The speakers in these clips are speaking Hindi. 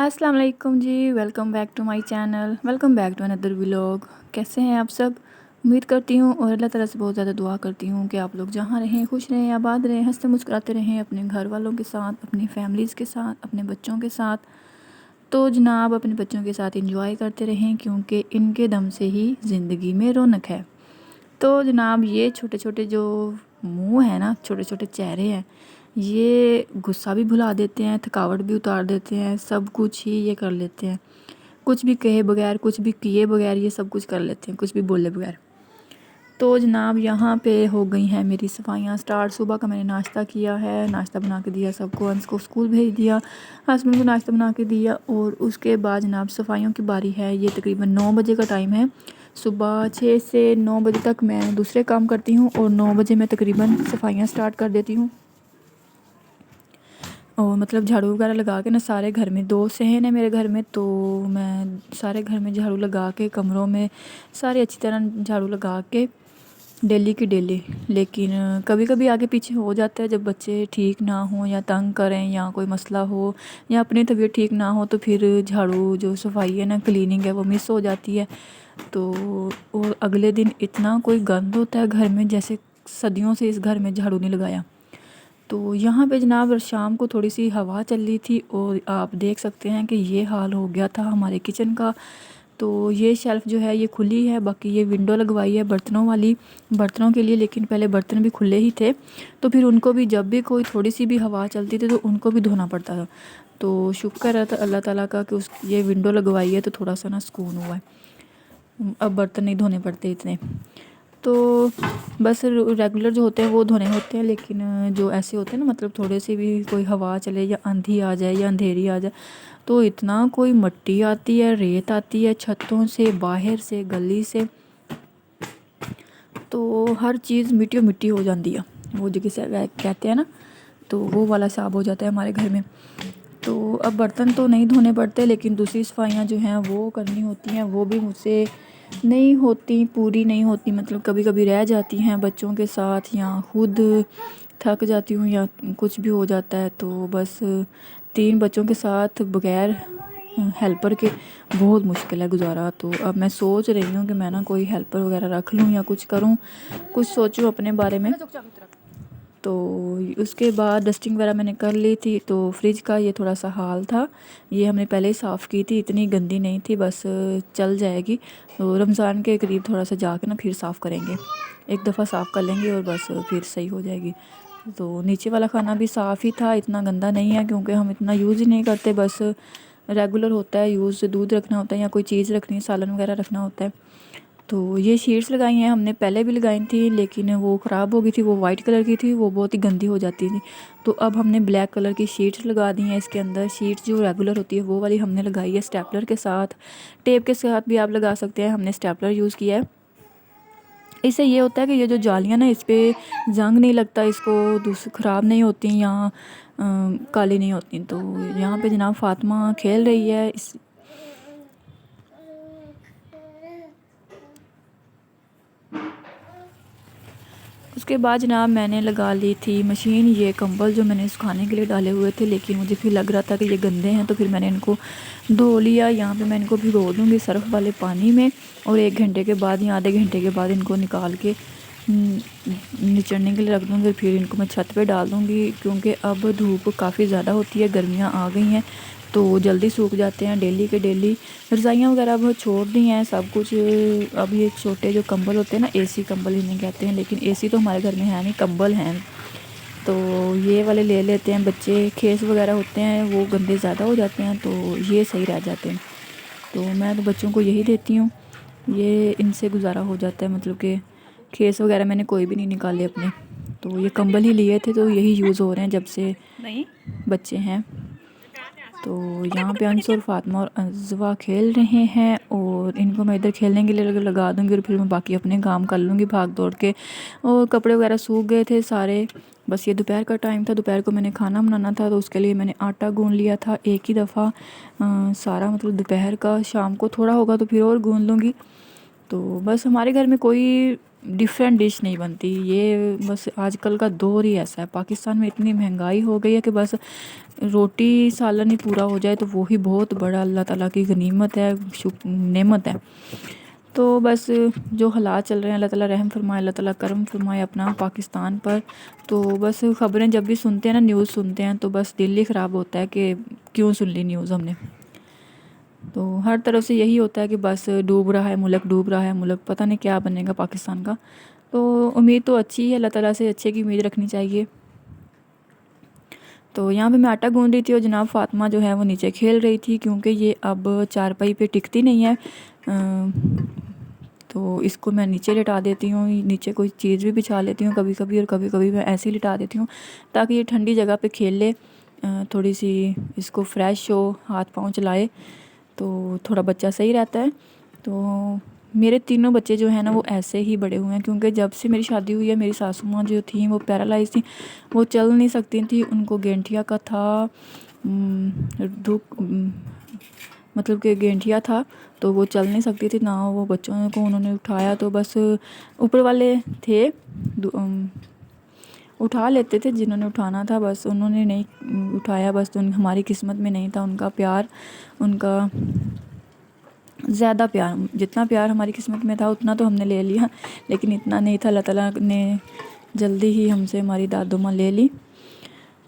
अस्सलाम वालेकुम जी। Welcome back to my channel, welcome back to another vlog. कैसे हैं आप सब? उम्मीद करती हूँ और अल्लाह ताला से बहुत ज़्यादा दुआ करती हूँ कि आप लोग जहाँ रहें खुश रहें, आबाद रहें, हंसते मुस्कुराते रहें अपने घर वालों के साथ, अपनी फैमिलीज़ के साथ, अपने बच्चों के साथ। तो जनाब अपने बच्चों के साथ इंजॉय करते रहें क्योंकि इनके दम से ही ज़िंदगी में रौनक है। तो जनाब ये छोटे छोटे जो मुंह है ना, छोटे छोटे चेहरे हैं, ये गुस्सा भी भुला देते हैं, थकावट भी उतार देते हैं, सब कुछ ही ये कर लेते हैं। कुछ भी कहे बगैर, कुछ भी किए बगैर ये सब कुछ कर लेते हैं, कुछ भी बोले बगैर। तो जनाब यहाँ पे हो गई हैं मेरी सफाइयाँ स्टार्ट। सुबह का मैंने नाश्ता किया है, नाश्ता बना के दिया सबको, अंश को स्कूल भेज दिया, हस्बैंड को नाश्ता बना के दिया। और उसके बाद जनाब सफाइयों की बारी है। ये तकरीबन 9 बजे का टाइम है। सुबह 6 से 9 बजे तक मैं दूसरे काम करती हूँ और 9 बजे मैं तकरीबन सफाइयाँ स्टार्ट कर देती हूँ। और मतलब झाड़ू वगैरह लगा के ना, सारे घर में 2 सहन है मेरे घर में, तो मैं सारे घर में झाड़ू लगा के, कमरों में सारे अच्छी तरह झाड़ू लगा के डेली की डेली। लेकिन कभी कभी आगे पीछे हो जाता है, जब बच्चे ठीक ना हो या तंग करें या कोई मसला हो या अपनी तबीयत ठीक ना हो, तो फिर झाड़ू जो सफाई है ना, क्लीनिंग है, वो मिस हो जाती है। तो और अगले दिन इतना कोई गंद होता है घर में, जैसे सदियों से इस घर में झाड़ू नहीं लगाया। तो यहाँ पे जनाब शाम को थोड़ी सी हवा चल रही थी और आप देख सकते हैं कि ये हाल हो गया था हमारे किचन का। तो ये शेल्फ़ जो है ये खुली है, बाकी ये विंडो लगवाई है बर्तनों वाली, बर्तनों के लिए। लेकिन पहले बर्तन भी खुले ही थे, तो फिर उनको भी जब भी कोई थोड़ी सी भी हवा चलती थी तो उनको भी धोना पड़ता था। तो शुक्र है अल्लाह ताला का कि उस ये विंडो लगवाई है, तो थोड़ा सा ना सुकून हुआ है, अब बर्तन नहीं धोने पड़ते इतने। तो बस रेगुलर जो होते हैं वो धोने होते हैं, लेकिन जो ऐसे होते हैं ना, मतलब थोड़े से भी कोई हवा चले या आंधी आ जाए या अंधेरी आ जाए, तो इतना कोई मिट्टी आती है, रेत आती है छतों से, बाहर से, गली से, तो हर चीज़ मिट्टी मिट्टी हो जाती है। वो जो किसे कहते हैं ना, तो वो वाला हिसाब हो जाता है हमारे घर में। तो अब बर्तन तो नहीं धोने पड़ते, लेकिन दूसरी सफाइयाँ जो हैं वो करनी होती हैं। वो भी मुझसे नहीं होती, पूरी नहीं होती, मतलब कभी कभी रह जाती हैं बच्चों के साथ, या खुद थक जाती हूँ या कुछ भी हो जाता है। तो बस 3 बच्चों के साथ बगैर हेल्पर के बहुत मुश्किल है गुजारा। तो अब मैं सोच रही हूँ कि मैं ना कोई हेल्पर वगैरह रख लूँ या कुछ करूँ, कुछ सोचूँ अपने बारे में। तो उसके बाद डस्टिंग वगैरह मैंने कर ली थी। तो फ्रिज का ये थोड़ा सा हाल था, ये हमने पहले ही साफ़ की थी, इतनी गंदी नहीं थी, बस चल जाएगी। तो रमज़ान के करीब थोड़ा सा जाके ना फिर साफ़ करेंगे, एक दफ़ा साफ़ कर लेंगे और बस फिर सही हो जाएगी। तो नीचे वाला खाना भी साफ़ ही था, इतना गंदा नहीं है क्योंकि हम इतना यूज़ ही नहीं करते, बस रेगुलर होता है यूज़, दूध रखना होता है या कोई चीज़ रखनी है, सालन वगैरह रखना होता है। तो ये शीट्स लगाई हैं हमने, पहले भी लगाई थी लेकिन वो ख़राब हो गई थी, वो वाइट कलर की थी, वो बहुत ही गंदी हो जाती थी। तो अब हमने ब्लैक कलर की शीट्स लगा दी हैं इसके अंदर। शीट्स जो रेगुलर होती है वो वाली हमने लगाई है, स्टेपलर के साथ, टेप के साथ भी आप लगा सकते हैं, हमने स्टेपलर यूज़ किया है। इससे ये होता है कि ये जो जालियाँ ना, इस पर जंग नहीं लगता, इसको ख़राब नहीं होती या काली नहीं होती। तो यहाँ पे जनाब फ़ातिमा खेल रही है इस। उसके बाद जनाब मैंने लगा ली थी मशीन, ये कंबल जो मैंने सुखाने के लिए डाले हुए थे, लेकिन मुझे फिर लग रहा था कि ये गंदे हैं, तो फिर मैंने इनको धो लिया। यहाँ पे मैं इनको भिगो दूँगी सर्फ़ वाले पानी में, और 1 घंटे के बाद या आधे घंटे के बाद इनको निकाल के निचड़ने के लिए रख दूँगी। फिर इनको मैं छत पे डाल दूँगी, क्योंकि अब धूप काफ़ी ज़्यादा होती है, गर्मियाँ आ गई हैं, तो जल्दी सूख जाते हैं डेली के डेली। रज़ाइयाँ वगैरह अब छोड़ दी हैं सब कुछ। अब ये छोटे जो कंबल होते हैं ना, एसी कंबल इन्हें कहते हैं, लेकिन एसी तो हमारे घर में है नहीं, कंबल हैं, तो ये वाले ले लेते हैं बच्चे। खेस वगैरह होते हैं वो गंदे ज़्यादा हो जाते हैं, तो ये सही रह जाते हैं। तो मैं तो बच्चों को यही देती हूँ, ये इनसे गुजारा हो जाता है। मतलब कि खेस वगैरह मैंने कोई भी नहीं निकाले अपने, तो ये कंबल ही लिए थे, तो यही यूज़ हो रहे हैं जब से बच्चे हैं। तो यहाँ पे अंश और फातिमा और अज़वा खेल रहे हैं, और इनको मैं इधर खेलने के लिए लगा दूँगी और फिर मैं बाकी अपने काम कर लूँगी भाग दौड़ के। और कपड़े वगैरह सूख गए थे सारे, बस ये दोपहर का टाइम था, दोपहर को मैंने खाना बनाना था, तो उसके लिए मैंने आटा गूँध लिया था एक ही दफ़ा सारा, मतलब दोपहर का। शाम को थोड़ा होगा तो फिर और गूँध लूँगी। तो बस हमारे घर में कोई डिफरेंट डिश नहीं बनती। ये बस आजकल का दौर ही ऐसा है, पाकिस्तान में इतनी महंगाई हो गई है कि बस रोटी सालन ही पूरा हो जाए तो वो ही बहुत बड़ा अल्लाह ताला की गनीमत है, नेमत है। तो बस जो हालात चल रहे हैं, अल्लाह ताला रहम फरमाए, अल्लाह ताला करम फरमाए अपना पाकिस्तान पर। तो बस ख़बरें जब भी सुनते हैं ना, न्यूज़ सुनते हैं, तो बस दिल ही ख़राब होता है कि क्यों सुन ली न्यूज़ हमने। तो हर तरफ से यही होता है कि बस डूब रहा है मुल्क, डूब रहा है मुल्क, पता नहीं क्या बनेगा पाकिस्तान का। तो उम्मीद तो अच्छी है, अल्लाह ताला से अच्छे की उम्मीद रखनी चाहिए। तो यहाँ पे मैं आटा गूंद रही थी और जनाब फ़ातिमा जो है वो नीचे खेल रही थी, क्योंकि ये अब चारपाई पे टिकती नहीं है। तो इसको मैं नीचे लिटा देती हूँ, नीचे कोई चीज़ भी बिछा लेती हूँ कभी कभी, और कभी कभी मैं ऐसे ही लिटा देती हूँ ताकि ये ठंडी जगह पे खेल ले, थोड़ी सी इसको फ्रेश हो, हाथ पाँव चलाए, तो थोड़ा बच्चा सही रहता है। तो मेरे तीनों बच्चे जो हैं ना वो ऐसे ही बड़े हुए हैं, क्योंकि जब से मेरी शादी हुई है मेरी सासू माँ जो थी वो पैरालाइज थी, वो चल नहीं सकती थी, उनको गेंठिया का था, मतलब कि गेंठिया था, तो वो चल नहीं सकती थी ना, वो बच्चों को उन्होंने उठाया। तो बस ऊपर वाले थे उठा लेते थे जिन्होंने उठाना था, बस उन्होंने नहीं उठाया, बस तो हमारी किस्मत में नहीं था उनका प्यार, उनका ज़्यादा प्यार, जितना प्यार हमारी किस्मत में था उतना तो हमने ले लिया, लेकिन इतना नहीं था। अल्लाह ताला ने जल्दी ही हमसे हमारी दादू माँ ले ली।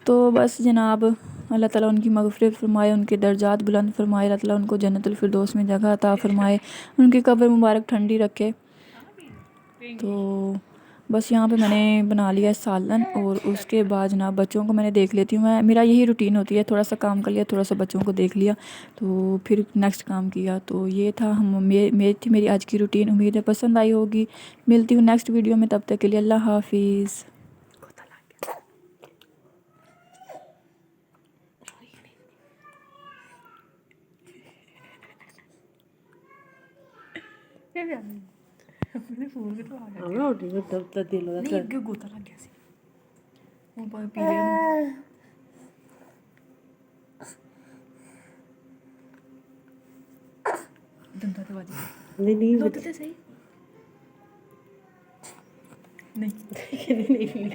तो बस जनाब अल्लाह ताला उनकी मग़फ़िरत फ़रमाए, उनके दर्जात बुलंद फ़रमाए, अल्लाह ताला उनको जन्नतुल फ़िरदौस में जगह अता फ़रमाए, उनकी कब्र मुबारक ठंडी रखे। तो बस यहाँ पे मैंने बना लिया सालन, और उसके बाद जनाब बच्चों को मैंने देख लेती हूँ, मैं मेरा यही रूटीन होती है, थोड़ा सा काम कर लिया, थोड़ा सा बच्चों को देख लिया, तो फिर नेक्स्ट काम किया। तो ये था मेरी आज की रूटीन। उम्मीद है पसंद आई होगी। मिलती हूँ नेक्स्ट वीडियो में, तब तक के लिए अल्लाह हाफिज़। अपने फोन के तो आ गया ना, उठी तब दिल होता नहीं अगे गोता लग गया सी वो पीले दंदा ते वाजी नहीं दुध ते सही नहीं नहीं